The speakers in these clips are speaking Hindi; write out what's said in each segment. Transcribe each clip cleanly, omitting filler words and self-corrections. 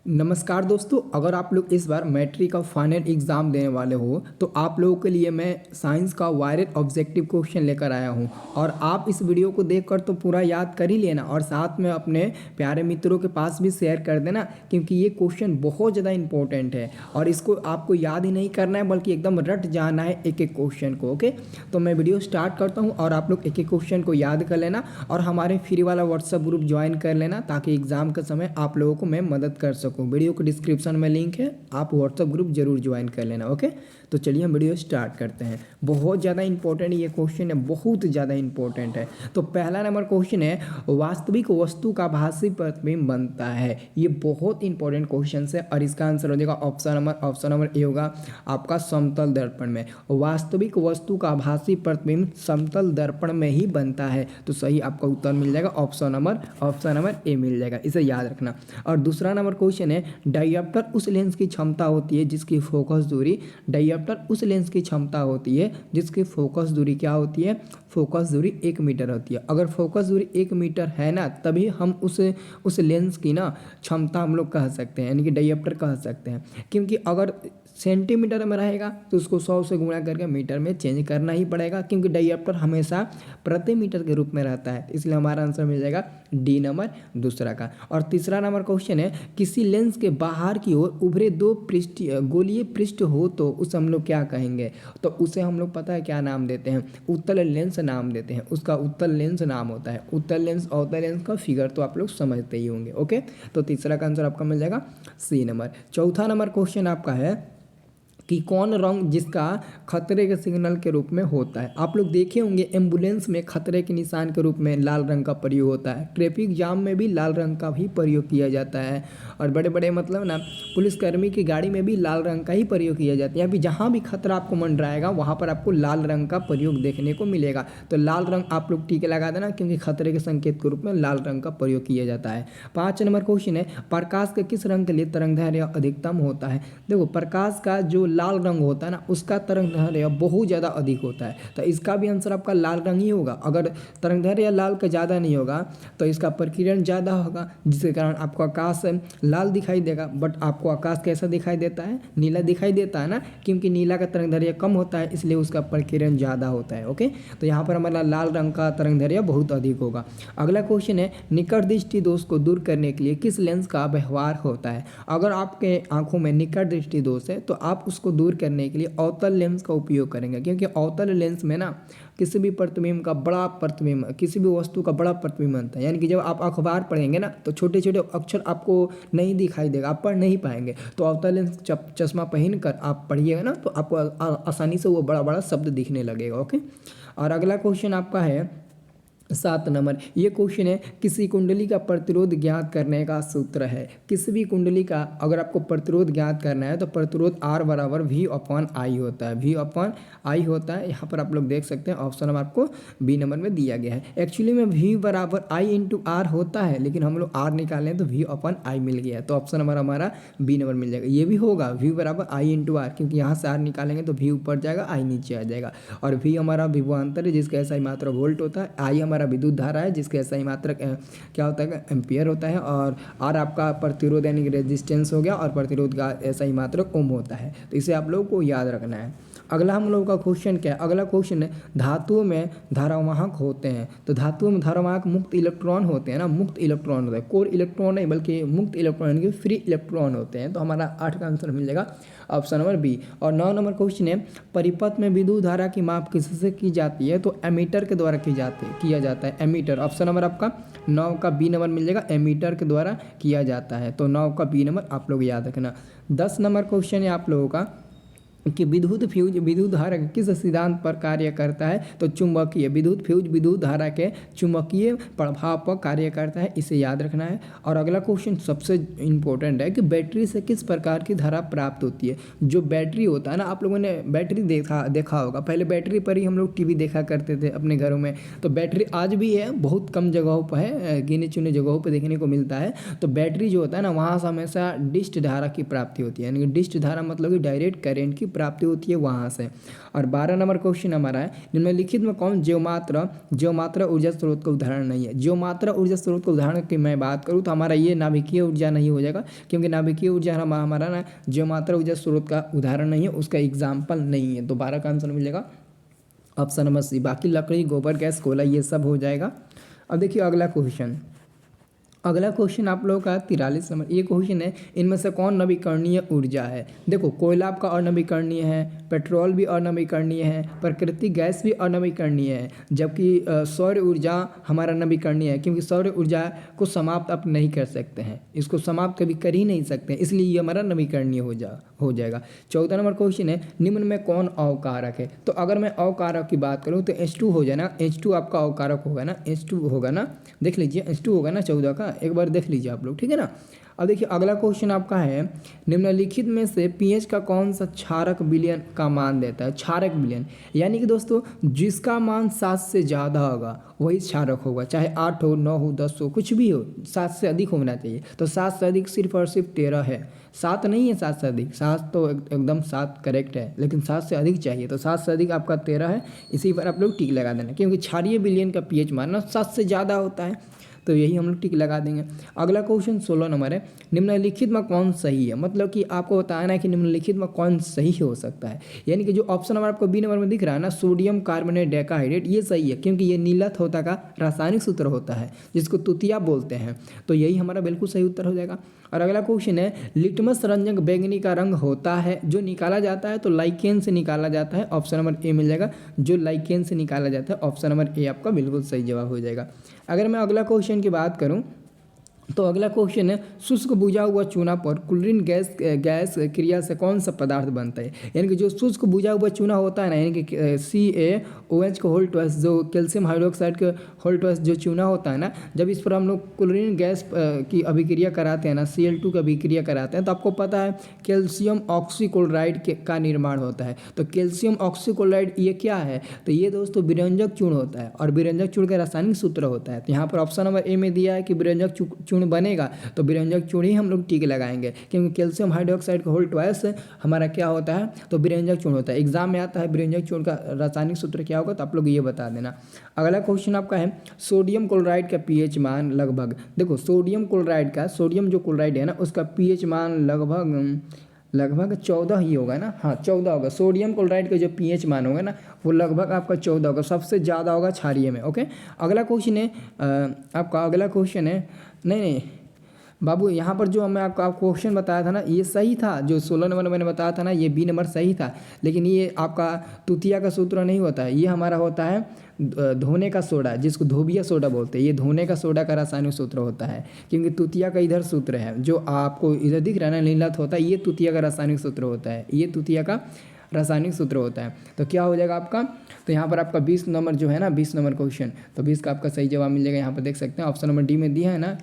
नमस्कार दोस्तों, अगर आप लोग इस बार मैट्रिक का फाइनल एग्ज़ाम देने वाले हो तो आप लोगों के लिए मैं साइंस का वायरल ऑब्जेक्टिव क्वेश्चन लेकर आया हूं। और आप इस वीडियो को देखकर तो पूरा याद कर ही लेना और साथ में अपने प्यारे मित्रों के पास भी शेयर कर देना, क्योंकि ये क्वेश्चन बहुत ज़्यादा इंपॉर्टेंट है और इसको आपको याद ही नहीं करना है बल्कि एकदम रट जाना है एक एक क्वेश्चन को। ओके, तो मैं वीडियो स्टार्ट करता हूँ और आप लोग एक एक क्वेश्चन को याद कर लेना और हमारे फ्री वाला व्हाट्सएप ग्रुप ज्वाइन कर लेना ताकि एग्ज़ाम के समय आप लोगों को मैं मदद कर सकूँ। वीडियो को डिस्क्रिप्शन में लिंक है, आप व्हाट्सएप ग्रुप जरूर ज्वाइन कर लेना। ओके, तो चलिए हम वीडियो स्टार्ट करते हैं। बहुत ज़्यादा इंपॉर्टेंट ये क्वेश्चन है, बहुत ज़्यादा इंपॉर्टेंट है। तो पहला नंबर क्वेश्चन है, वास्तविक वस्तु का भाषी प्रतिबिंब बनता है। ये बहुत इंपॉर्टेंट क्वेश्चन है और इसका आंसर हो जाएगा ऑप्शन नंबर ए होगा आपका समतल दर्पण में। वास्तविक वस्तु का भाषी प्रतिबिंब समतल दर्पण में ही बनता है, तो सही आपका उत्तर मिल जाएगा ऑप्शन नंबर ए मिल जाएगा, इसे याद रखना। और दूसरा नंबर क्वेश्चन है, डायोप्टर उस लेंस की क्षमता होती है जिसकी फोकस दूरी डायोप्टर उस लेंस की क्षमता होती है जिसकी फोकस दूरी क्या होती है? फोकस दूरी 1 मीटर होती है। अगर फोकस दूरी 1 मीटर है ना, तभी हम उस लेंस की ना क्षमता हम लोग कह सकते हैं, यानी कि डायोप्टर कह सकते हैं। क्योंकि अगर सेंटीमीटर में रहेगा तो उसको 100 से गुणा करके मीटर में चेंज करना ही पड़ेगा, क्योंकि डायोप्टर हमेशा प्रति मीटर के रूप में रहता है। इसलिए हमारा आंसर मिल जाएगा डी नंबर दूसरा का। और तीसरा नंबर क्वेश्चन है, किसी लेंस के बाहर की ओर उभरे दो गोलीय पृष्ठ हो तो उसे हम लोग क्या कहेंगे? तो उसे हम लोग पता है क्या नाम देते हैं? उत्तल लेंस नाम देते हैं। उसका उत्तल लेंस नाम होता है। उत्तल लेंस अवतल लेंस का फिगर तो आप लोग समझते ही होंगे। ओके, तो तीसरा का आंसर आपका मिल जाएगा सी नंबर। चौथा नंबर क्वेश्चन आपका है कि कौन रंग जिसका खतरे के सिग्नल के रूप में होता है? आप लोग देखे होंगे एम्बुलेंस में खतरे के निशान के रूप में लाल रंग का प्रयोग होता है। ट्रैफिक जाम में भी लाल रंग का भी प्रयोग किया जाता है और बड़े बड़े मतलब ना पुलिसकर्मी की गाड़ी में भी लाल रंग का ही प्रयोग किया जाता है। या फिर जहाँ भी खतरा आपको मंडराएगा वहाँ पर आपको लाल रंग का प्रयोग देखने को मिलेगा। तो लाल रंग आप लोग टीके लगा देना, क्योंकि खतरे के संकेत के रूप में लाल रंग का प्रयोग किया जाता है। 5 नंबर क्वेश्चन है, प्रकाश के किस रंग के लिए तरंगदैर्घ्य अधिकतम होता है? देखो, प्रकाश का जो लाल रंग होता है ना, उसका तरंगदैर्घ्य बहुत ज़्यादा अधिक होता है, तो इसका भी आंसर आपका लाल रंग ही होगा। अगर तरंगदैर्घ्य लाल का ज़्यादा नहीं होगा तो इसका प्रकीर्णन ज़्यादा होगा, जिसके कारण आपको आकाश लाल दिखाई देगा। बट आपको आकाश कैसा दिखाई देता है? नीला दिखाई देता है ना, क्योंकि नीला का तरंगदैर्घ्य कम होता है, इसलिए उसका प्रकीर्णन ज़्यादा होता है। ओके, तो यहाँ पर हमारा लाल रंग का तरंगदैर्घ्य बहुत अधिक होगा। अगला क्वेश्चन है, निकट दृष्टि दोष को दूर करने के लिए किस लेंस का व्यवहार होता है? अगर आपके आंखों में निकट दृष्टि दोष है तो आप उसको दूर करने के लिए अवतल लेंस का उपयोग करेंगे, क्योंकि अवतल लेंस में ना किसी भी प्रतिबिंब का बड़ा प्रतिबिंब, किसी भी वस्तु का बड़ा प्रतिबिंब बनता है। यानी कि जब आप अखबार पढ़ेंगे ना तो छोटे छोटे अक्षर आपको नहीं दिखाई देगा, आप पढ़ नहीं पाएंगे। तो अवतल लेंस चश्मा पहन कर आप पढ़िएगा ना तो आपको आसानी से वो बड़ा बड़ा शब्द दिखने लगेगा। ओके, और अगला क्वेश्चन आपका है 7 नंबर। ये क्वेश्चन है, किसी कुंडली का प्रतिरोध ज्ञात करने का सूत्र है। किसी भी कुंडली का अगर आपको प्रतिरोध ज्ञात करना है तो प्रतिरोध R बराबर V/I होता है। V/I होता है, यहाँ पर आप लोग देख सकते हैं ऑप्शन नंबर आपको बी नंबर में दिया गया है। एक्चुअली में V बराबर I/R होता है, लेकिन हम लोग R निकालें हैं तो V/I मिल गया है, तो ऑप्शन नंबर हमारा बी नंबर मिल जाएगा। ये भी होगा V बराबर I/R, क्योंकि यहाँ से R निकालेंगे तो V ऊपर जाएगा, I नीचे आ जाएगा। और V हमारा विभवांतर है जिसका ऐसा ही मात्रा वोल्ट होता है। I हमारा विद्युत धारा है जिसके सही मात्रक क्या होता है? एम्पियर होता है। और आर आपका प्रतिरोध यानी कि रेजिस्टेंस हो गया, और प्रतिरोध का ऐसा ही मात्रक ओम होता है। तो इसे आप लोगों को याद रखना है। अगला हम लोगों का क्वेश्चन क्या है? अगला क्वेश्चन है, धातुओं में धारावाहक होते हैं। तो धातुओं में धारावाहक मुक्त इलेक्ट्रॉन होते हैं ना, मुक्त इलेक्ट्रॉन होता है, कोर इलेक्ट्रॉन नहीं बल्कि मुक्त इलेक्ट्रॉन यानी कि फ्री इलेक्ट्रॉन होते हैं। तो हमारा 8 का आंसर मिल जाएगा ऑप्शन नंबर बी। और 9 नंबर क्वेश्चन है, परिपथ में विद्युत धारा की माप किससे की जाती है? तो एमीटर के द्वारा किया जाता है। एमीटर, ऑप्शन नंबर आपका 9 का बी नंबर मिल जाएगा, एमीटर के द्वारा किया जाता है। तो 9 का बी नंबर आप लोग याद रखना। 10 नंबर क्वेश्चन है आप लोगों का कि विद्युत फ्यूज विद्युत धारा के किस सिद्धांत पर कार्य करता है? तो चुंबकीय। विद्युत फ्यूज विद्युत धारा के चुंबकीय प्रभाव पर कार्य करता है, इसे याद रखना है। और अगला क्वेश्चन सबसे इम्पोर्टेंट है कि बैटरी से किस प्रकार की धारा प्राप्त होती है? जो बैटरी होता है ना, आप लोगों ने बैटरी देखा होगा। पहले बैटरी पर ही हम लोग टीवी देखा करते थे अपने घरों में। तो बैटरी आज भी है, बहुत कम जगहों पर है, गिने चुने जगहों पर देखने को मिलता है। तो बैटरी जो होता है ना, वहाँ से हमेशा डिस्ट धारा की प्राप्ति होती है, यानी कि डिस्ट धारा मतलब कि डायरेक्ट करेंट की प्राप्ति होती है वहाँ से। और 12 नंबर क्वेश्चन हमारा है, निम्नलिखित में कौन जीवमात्रा ऊर्जा स्रोत का उदाहरण नहीं है। जीवमात्रा ऊर्जा स्रोत का उदाहरण की मैं बात करूँ तो हमारा ये नाभिकीय ऊर्जा नहीं हो जाएगा, क्योंकि नाभिकीय ऊर्जा हमारा ना जीवमात्रा ऊर्जा स्रोत का उदाहरण नहीं है, उसका एग्जाम्पल नहीं है। तो 12 का आंसर मिल जाएगा ऑप्शन नंबर सी। बाकी लकड़ी, गोबर गैस, कोयला ये सब हो जाएगा। अब देखिए अगला क्वेश्चन आप लोगों का 43 नंबर। ये क्वेश्चन है, इनमें से कौन नवीकरणीय ऊर्जा है। देखो कोयला आपका अनवीकरणीय है, पेट्रोल भी अनवीकरणीय है, प्राकृतिक गैस भी अनवीकरणीय है, जबकि सौर ऊर्जा हमारा नवीकरणीय है, क्योंकि सौर ऊर्जा को समाप्त आप नहीं कर सकते हैं, इसको समाप्त कभी कर ही नहीं सकते, इसलिए ये हमारा नवीकरणीय हो जाएगा। 14 नंबर क्वेश्चन है, निम्न में कौन अवकारक है। तो अगर मैं अवकारक की बात करूँ तो H2 हो जाए ना, H2 आपका अवकारक होगा ना, H2 होगा ना, देख लीजिए H2 होगा ना 14 का, एक बार देख लीजिए आप लोग, ठीक है ना। अब देखिए अगला क्वेश्चन आपका है, निम्नलिखित में से pH का कौन सा क्षारक विलयन का मान देता है। क्षारक विलयन यानी कि दोस्तों जिसका मान 7 से ज़्यादा होगा वही क्षारक होगा, चाहे 8 हो, 9 हो, 10 हो, कुछ भी हो, 7 से अधिक होना चाहिए। तो 7 से अधिक सिर्फ और सिर्फ 13 है, 7 नहीं है। 7 से अधिक, 7 तो एकदम 7 करेक्ट है, लेकिन 7 से अधिक चाहिए, तो 7 से अधिक आपका 13 है। इसी पर आप लोग टिक लगा देना, क्योंकि क्षारीय विलयन का pH मान 7 से ज़्यादा होता है, तो यही हम लोग टिक लगा देंगे। अगला क्वेश्चन 16 नंबर है, निम्नलिखित में कौन सही है। मतलब कि आपको बताना है कि निम्नलिखित में कौन सही हो सकता है। यानी कि जो ऑप्शन नंबर आपको बी नंबर में दिख रहा है ना, सोडियम कार्बोनेट डेकाहाइड्रेट, ये सही है, क्योंकि ये नीला थोथा का रासायनिक सूत्र होता है, जिसको तुतिया बोलते हैं। तो यही हमारा बिल्कुल सही उत्तर हो जाएगा। और अगला क्वेश्चन है, लिटमस रंजक बैंगनी का रंग होता है, जो निकाला जाता है तो लाइकेन से निकाला जाता है। ऑप्शन नंबर ए मिल जाएगा, जो लाइकेन से निकाला जाता है। ऑप्शन नंबर ए आपका बिल्कुल सही जवाब हो जाएगा। अगर मैं अगला क्वेश्चन की बात करूं तो अगला क्वेश्चन है, शुष्क बुझा हुआ चूना पर क्लोरीन गैस क्रिया से कौन सा पदार्थ बनता है। यानी कि जो शुष्क बुझा हुआ चूना होता है ना, यानी कि CaOH का होल ट्वाइस, जो कैल्शियम हाइड्रोक्साइड का होल ट्वाइस जो चूना होता है ना, जब इस पर हम लोग क्लोरीन गैस की अभिक्रिया कराते हैं ना, Cl2 की अभिक्रिया कराते हैं, तो आपको पता है कैल्शियम ऑक्सीक्लोराइड का निर्माण होता है। तो कैल्शियम ऑक्सीक्लोराइड ये क्या है, तो ये दोस्तों विरंजक चूर्ण होता है, और विरंजक चूर्ण का रासायनिक सूत्र होता है। तो यहाँ पर ऑप्शन नंबर ए में दिया है कि विरंजक चूर्ण बनेगा, तो विरंजक चूर्ण ही हम लोग टिक लगाएंगे, क्योंकि कैल्शियम हाइड्रोक्साइड का होल ट्वाइस हमारा क्या होता है, तो विरंजक चूर्ण होता है। एग्जाम में आता है विरंजक चूर्ण का रासायनिक सूत्र क्या होगा, तो आप लोग ये बता देना। अगला क्वेश्चन आपका है, सोडियम क्लोराइड का pH मान लगभग। देखो सोडियम क्लोराइड का, सोडियम जो क्लोराइड है ना, उसका pH मान लगभग 14 ही होगा ना। हाँ 14 होगा। सोडियम क्लोराइड का जो pH मान होगा ना, वो लगभग आपका 14 होगा, सबसे ज़्यादा होगा क्षारीय में। ओके, अगला क्वेश्चन है आपका, अगला क्वेश्चन है, नहीं बाबू, यहाँ पर जो मैं आपको क्वेश्चन बताया था ना, ये सही था। जो 16 नंबर मैंने बताया था ना, ये बी नंबर सही था, लेकिन ये आपका तुतिया का सूत्र नहीं होता है, ये हमारा होता है धोने का सोडा, जिसको धोबिया सोडा बोलते हैं। ये धोने का सोडा का रासायनिक सूत्र होता है, क्योंकि तुतिया का इधर सूत्र है, जो आपको इधर दिख रहा है ना नीलत होता है, ये तुतिया का रासायनिक सूत्र होता है, ये तुतिया का रासायनिक सूत्र होता है। तो क्या हो जाएगा आपका, तो यहाँ पर आपका 20 नंबर जो है ना, 20 नंबर क्वेश्चन, तो 20 का आपका सही जवाब मिल जाएगा। यहाँ पर देख सकते हैं ऑप्शन नंबर डी में दिया है ना,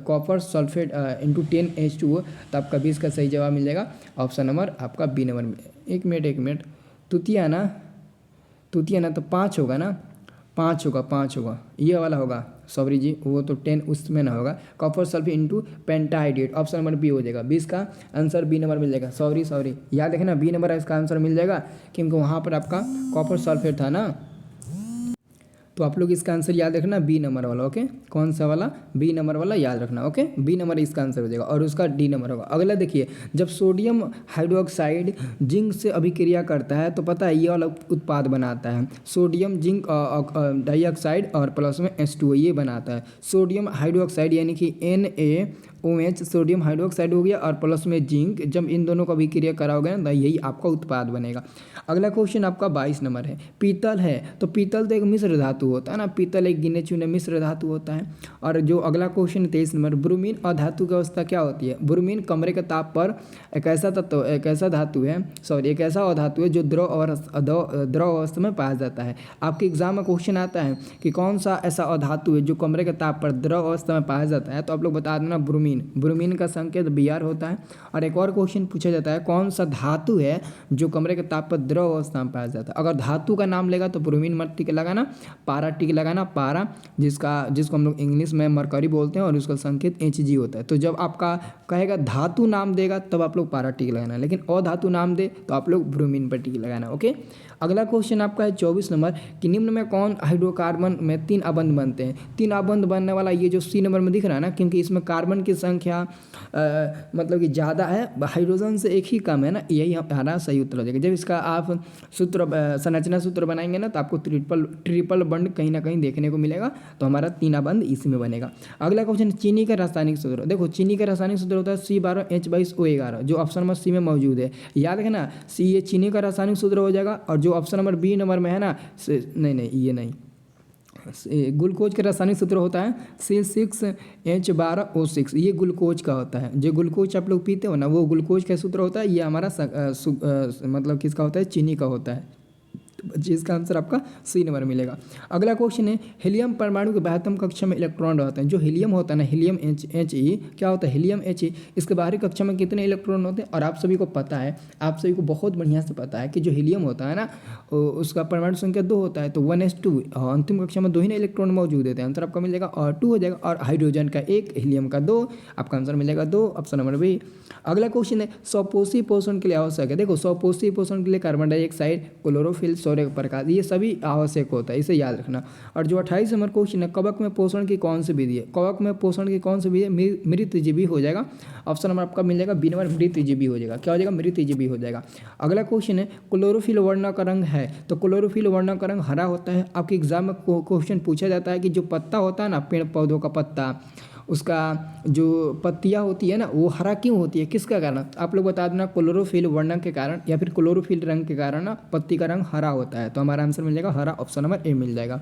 कॉपर सल्फेट इंटू 10H2O, तो आपका 20 का सही जवाब मिल जाएगा। ऑप्शन नंबर आपका बी नंबर में। एक मिनट, तुतिया ना तो 5 होगा ना, 5 होगा, ये वाला होगा, सॉरी जी, वो तो 10 उसमें ना होगा। Copper sulphate into pentahydrate, option number B हो जाएगा। 20 का आंसर बी नंबर मिल जाएगा। सॉरी याद रखें ना, बी नंबर इसका आंसर मिल जाएगा, क्योंकि वहाँ पर आपका कॉपर सल्फेट था ना। तो आप लोग इसका आंसर याद रखना, बी नंबर वाला। ओके, कौन सा वाला, बी नंबर वाला याद रखना। ओके, बी नंबर इसका आंसर हो जाएगा, और उसका डी नंबर होगा। अगला देखिए, जब सोडियम हाइड्रोक्साइड जिंक से अभिक्रिया करता है तो पता है ये वाला उत्पाद बनाता है, सोडियम जिंक डाइऑक्साइड और प्लस में H2O ये बनाता है। सोडियम हाइड्रोक्साइड यानी कि NaOH सोडियम हाइड्रोक्साइड हो गया, और प्लस में जिंक, जब इन दोनों का अभिक्रिया कराओगे ना, तो यही आपका उत्पाद बनेगा। अगला क्वेश्चन आपका 22 नंबर है, पीतल है, तो पीतल तो एक मिश्र धातु होता है ना, पीतल एक गिने चुने मिश्र धातु होता है। और जो अगला क्वेश्चन 23 नंबर, ब्रोमीन अधातु की अवस्था क्या होती है। ब्रोमीन कमरे के ताप पर एक ऐसा अधातु है जो द्रव अवस्था में पाया जाता है। आपके एग्जाम में क्वेश्चन आता है कि कौन सा ऐसा अधातु है जो कमरे के ताप पर द्रव अवस्था में पाया जाता है, तो आप लोग बता देना ब्रोमीन। ब्रोमीन, ब्रोमीन का संकेत Br होता है। और एक और क्वेश्चन पूछा जाता है कौन सा धातु है जो कमरे के ताप पर द्रव अवस्था में पाया जाता है। अगर धातु का नाम लेगा तो ब्रोमीन मत टिक लगाना, पारा टिक लगाना, पारा जिसको हम लोग इंग्लिश में मरकरी बोलते हैं और उसका संकेत Hg होता है। तो जब आपका कहेगा धातु नाम देगा तब आप लोग पारा टिक लगाना, लेकिन अधातु नाम दे तो आप लोग ब्रोमीन पर टिक लगाना। ओके, अगला क्वेश्चन आपका है 24 नंबर कि निम्न में कौन हाइड्रोकार्बन में 3 अबंध बनते हैं। 3 अबंध बनने वाला ये जो सी नंबर में दिख रहा है ना, क्योंकि इसमें कार्बन की संख्या मतलब कि ज़्यादा है, हाइड्रोजन से एक ही कम है ना, यही हमारा सही उत्तर हो जाएगा। जब इसका आप संरचना सूत्र बनाएंगे ना तो आपको ट्रिपल बंड कहीं ना कहीं देखने को मिलेगा, तो हमारा 3 अबंध इसी में बनेगा। अगला क्वेश्चन चीनी का रासायनिक सूत्र। देखो चीनी का रासायनिक सूत्र होता है C12H22O11 जो ऑप्शन नंबर सी में मौजूद है। याद रखना सी ये चीनी का रासायनिक सूत्र हो जाएगा, और जो ऑप्शन नंबर बी नंबर में है ना नहीं ये नहीं, ग्लूकोज का रासायनिक सूत्र होता है C6H12O6, ये ग्लूकोज का होता है। जो ग्लूकोज आप लोग पीते हो ना वो ग्लूकोज का सूत्र होता है, ये हमारा मतलब किसका होता है, चीनी का होता है। जिसका आंसर आपका सी नंबर मिलेगा। अगला क्वेश्चन है हीलियम परमाणु के बाह्यतम कक्षा में इलेक्ट्रॉन रहते हैं। जो हीलियम होता है ना, हीलियम He क्या होता है, हीलियम He, इसके बाहरी कक्षा में कितने इलेक्ट्रॉन होते हैं। और आप सभी को पता है, आप सभी को बहुत बढ़िया से पता है कि जो हीलियम होता है ना उसका परमाणु संख्या 2 होता है, तो 1s2 अंतिम कक्षा में 2 ही ना इलेक्ट्रॉन मौजूद होते हैं। आंसर आपका मिलेगा और 2 हो जाएगा। और हाइड्रोजन का 1, हीलियम का 2, आपका आंसर मिलेगा 2, ऑप्शन नंबर बी। अगला क्वेश्चन है स्वपोषी पोषण के लिए आवश्यक है। देखो स्वपोषी पोषण के लिए कार्बन डाइऑक्साइड, क्लोरोफिल, सौर प्रकाश, ये सभी आवश्यक होता है, इसे याद रखना। और जो 28 नंबर क्वेश्चन है कवक में पोषण की कौन सी विधि है। कवक में पोषण की कौन सी विधि है, मृतजीवी हो जाएगा। ऑप्शन नंबर आपका मिल जाएगा बी नंबर, मृतजीवी हो जाएगा। क्या हो जाएगा, मृतजीवी हो जाएगा। अगला क्वेश्चन है क्लोरोफिल वर्ण का रंग है, तो क्लोरोफिल वर्ण का रंग हरा होता है। आपके एग्जाम में क्वेश्चन पूछा जाता है कि जो पत्ता होता है ना, पेड़ पौधों का पत्ता, उसका जो पत्तियाँ होती है ना वो हरा क्यों होती है, किसका कारण, आप लोग बता देना। क्लोरोफिल वर्ण के कारण या फिर क्लोरोफिल रंग के कारण ना पत्ती का रंग हरा होता है, तो हमारा आंसर मिल जाएगा हरा, ऑप्शन नंबर ए मिल जाएगा।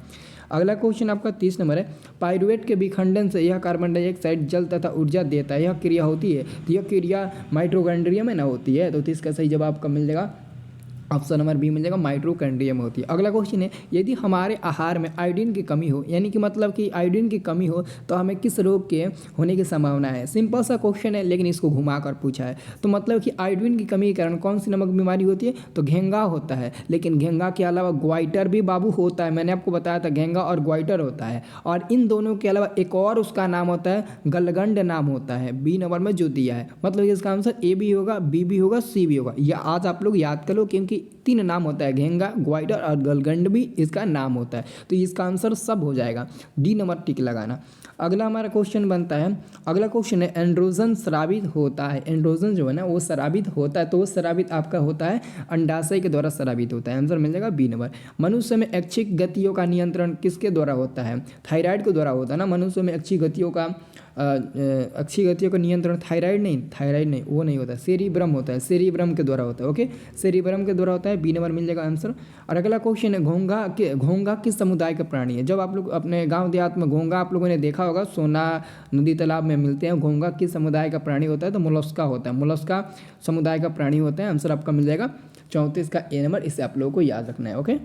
अगला क्वेश्चन आपका 30 नंबर है पाइरुवेट के विखंडन से यह कार्बन डाइऑक्साइड जल तथा ऊर्जा देता है, यह क्रिया होती है, तो यह क्रिया माइटोकॉन्ड्रिया में ना होती है, तो इसका सही जवाब आपका मिल जाएगा ऑप्शन नंबर बी मिल जाएगा, माइटोकॉन्ड्रिया में होती है। अगला क्वेश्चन है यदि हमारे आहार में आयोडीन की कमी हो, यानी कि मतलब कि आयोडीन की कमी हो तो हमें किस रोग के होने की संभावना है। सिंपल सा क्वेश्चन है लेकिन इसको घुमा कर पूछा है। तो मतलब कि आयोडीन की कमी के कारण कौन सी नमक बीमारी होती है, तो घेंगा होता है। लेकिन घेंगा के अलावा ग्वाइटर भी बाबू होता है, मैंने आपको बताया था घेंगा और ग्वाइटर होता है। और इन दोनों के अलावा एक और उसका नाम होता है गलगंड नाम होता है, बी नंबर में जो दिया है। मतलब इसका आंसर ए भी होगा, बी भी होगा, सी भी होगा। यह आज आप लोग याद कर लो क्योंकि 3 नाम होता है, घेंगा, ग्वाइटर और गलगंड भी इसका नाम होता है। तो इसका आंसर सब हो जाएगा, डी नंबर टिक लगाना। अगला हमारा क्वेश्चन बनता है, अगला क्वेश्चन है एंड्रोजन स्रावित होता है। एंड्रोजन जो है ना वो स्रावित होता है, तो वो स्रावित आपका होता है अंडाशय के द्वारा स्रावित होता है। आंसर मिल जाएगा बी नंबर। मनुष्य में ऐच्छिक गतियों का नियंत्रण किसके द्वारा होता है, थायराइड के द्वारा होता है ना। मनुष्य में ऐच्छिक गतियों का नियंत्रण थायराइड नहीं वो नहीं होता, सेरिब्रम होता है, सेरिब्रम के द्वारा होता है। ओके, सेरिब्रम के द्वारा होता है, बी नंबर मिल जाएगा आंसर। और अगला क्वेश्चन है घोंघा किस समुदाय का प्राणी है। जब आप लोग अपने गांव देहात में घोंघा आप लोगों ने देखा होगा, सोना नदी तालाब में मिलते हैं। घोंघा किस समुदाय का प्राणी होता है, तो मोलस्का होता है, मोलस्का समुदाय का प्राणी होता है। आंसर आपका मिल जाएगा 34 का ए नंबर, इसे आप लोगों को याद रखना है। ओके,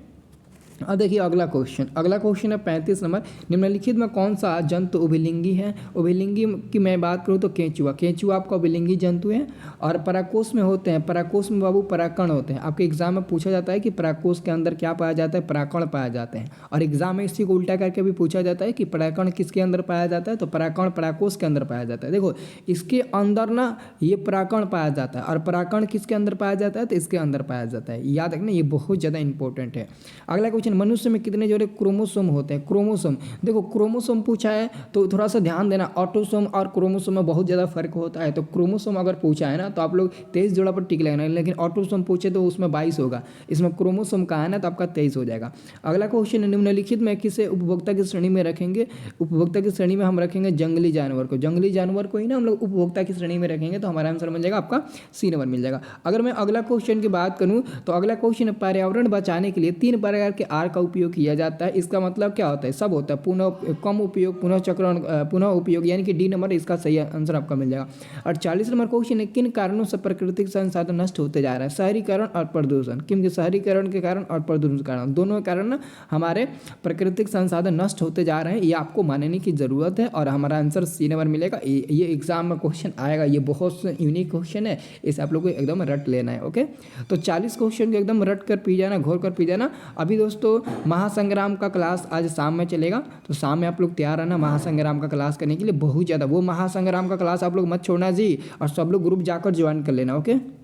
अब देखिए अगला क्वेश्चन है 35 नंबर, निम्नलिखित में कौन सा जंतु उभयलिंगी है। उभयलिंगी की मैं बात करूँ तो केंचुआ आपका उभयलिंगी जंतु है। और पराकोष में होते हैं, पराकोष में बाबू पराकण होते हैं। आपके एग्जाम में पूछा जाता है कि पराकोष के अंदर क्या पाया जाता है, पराकण पाया जाते हैं। और एग्जाम में इसी को उल्टा करके भी पूछा जाता है कि पराकण किसके अंदर पाया जाता है, तो पराकण पराकोष के अंदर पाया जाता है। देखो इसके अंदर ना ये पराकण पाया जाता है, और पराकण किसके अंदर पाया जाता है, तो इसके अंदर पाया जाता है। याद रखना ये बहुत ज़्यादा इंपॉर्टेंट है। अगला क्वेश्चन मनुष्य में कितने जोड़े क्रोमोसोम होते हैं। क्रोमोसोम, देखो क्रोमोसोम पूछा है तो थोड़ा सा ध्यान देना, ऑटोसोम और क्रोमोसोम में बहुत ज़्यादा फर्क होता है। तो क्रोमोसोम अगर पूछा है ना तो आप लोग 23 जोड़ा पर टिक लगाना, लेकिन ऑटोसोम पूछे तो उसमें 22 होगा। इसमें क्रोमोसोम का है ना तो आपका 23 हो जाएगा। अगला क्वेश्चन निम्नलिखित में किसे उपभोक्ता की श्रेणी में रखेंगे। उपभोक्ता की श्रेणी में हम रखेंगे जंगली जानवर को, जंगली जानवर को ही ना हम लोग उपभोक्ता की श्रेणी में रखेंगे, तो हमारा आंसर मिल जाएगा आपका सी नंबर मिल जाएगा। अगर मैं अगला क्वेश्चन की बात करूँ तो अगला क्वेश्चन पर्यावरण बचाने के लिए 3 प्रकार के आर का उपयोग किया जाता है। इसका मतलब क्या होता है, सब होता है, पुनः कम उपयोग, पुनः चक्रण, पुनः उपयोग, यानी कि डी नंबर इसका सही आंसर आपका मिल जाएगा। 48 नंबर क्वेश्चन है, किन कारणों से प्राकृतिक संसाधन नष्ट होते जा रहा है? शहरीकरण और प्रदूषण। क्योंकि शहरीकरण के कारण और प्रदूषण के कारण, दोनों के कारण ना हमारे प्राकृतिक संसाधन नष्ट होते जा रहे हैं, ये आपको मानने की ज़रूरत है। और हमारा आंसर सी नंबर मिलेगा। ये एग्जाम में क्वेश्चन आएगा, ये बहुत यूनिक क्वेश्चन है, इसे आप लोग को एकदम रट लेना है। ओके, तो 40 क्वेश्चन को एकदम रट कर पी जाना, घोर कर पी जाना। अभी दोस्तों महासंग्राम का क्लास आज शाम में चलेगा, तो शाम में आप लोग तैयार रहना महासंग्राम का क्लास करने के लिए। बहुत ज़्यादा वो महासंग्राम का क्लास आप लोग मत छोड़ना जी, और सब लोग ग्रुप जाकर ज्वाइन कर लेना। ओके।